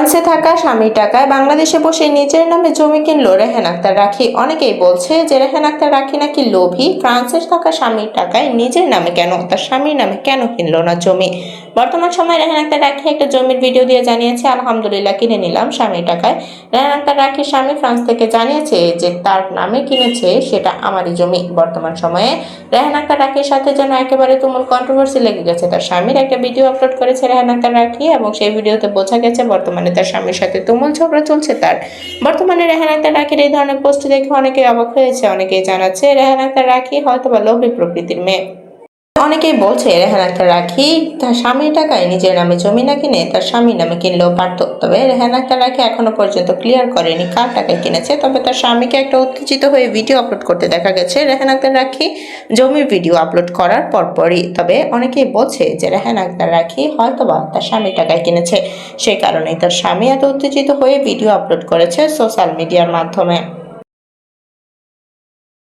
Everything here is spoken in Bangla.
ফ্রান্সে থাকা স্বামীর টাকায় বাংলাদেশে বসে নিজের নামে জমি কিনলো রেহান আক্তার রাখি। অনেকেই বলছে যে রেহান আক্তার রাখি নাকি লোভী, ফ্রান্সে থাকা স্বামীর টাকায় নিজের নামে কেন, তার স্বামীর নামে কেন কিনলো না জমি। বর্তমান সময়ে রেহান আক্তার রাখি একটা জমির ভিডিও দিয়ে জানিয়েছে, আলহামদুলিল্লাহ কিনে নিলাম স্বামীর টাকায়। রেহান আক্তার রাখির স্বামী ফ্রান্স থেকে জানিয়েছে যে তার নামে কিনেছে, সেটা আমারই জমি। বর্তমান সময়ে রেহান আক্তার রাখির সাথে যেন একেবারে তুমুল কন্ট্রোভার্সি লেগে গেছে। তার স্বামীর একটা ভিডিও আপলোড করেছে রেহান আক্তার রাখি এবং সেই ভিডিওতে বোঝা গেছে বর্তমানে তার স্বামীর সাথে তুমুল ঝগড়া চলছে তার। বর্তমানে রেহান আক্তার রাখির এই ধরনের পোস্ট দেখে অনেকেই অবাক হয়েছে। অনেকেই জানাচ্ছে রেহান আক্তার রাখি হয়তোবা লোভী প্রকৃতির মেয়ে। অনেকেই বলছে রেহান আক্তার রাখি তার স্বামীর টাকায় নিজের নামে জমি না কিনে তার স্বামীর নামে কিনলেও পারত। তবে রেহান আক্তার রাখি এখনো পর্যন্ত ক্লিয়ার করেনি কার টাকায় কিনেছে। তবে তার স্বামীকে একটা উত্তেজিত হয়ে ভিডিও আপলোড করতে দেখা গেছে রেহান আক্তার রাখি জমির ভিডিও আপলোড করার পরপরই। তবে অনেকেই বলছে যে রেহান আক্তার রাখি হয়তোবা তার স্বামীর টাকায় কিনেছে, সেই কারণেই তার স্বামী এত উত্তেজিত হয়ে ভিডিও আপলোড করেছে সোশ্যাল মিডিয়ার মাধ্যমে।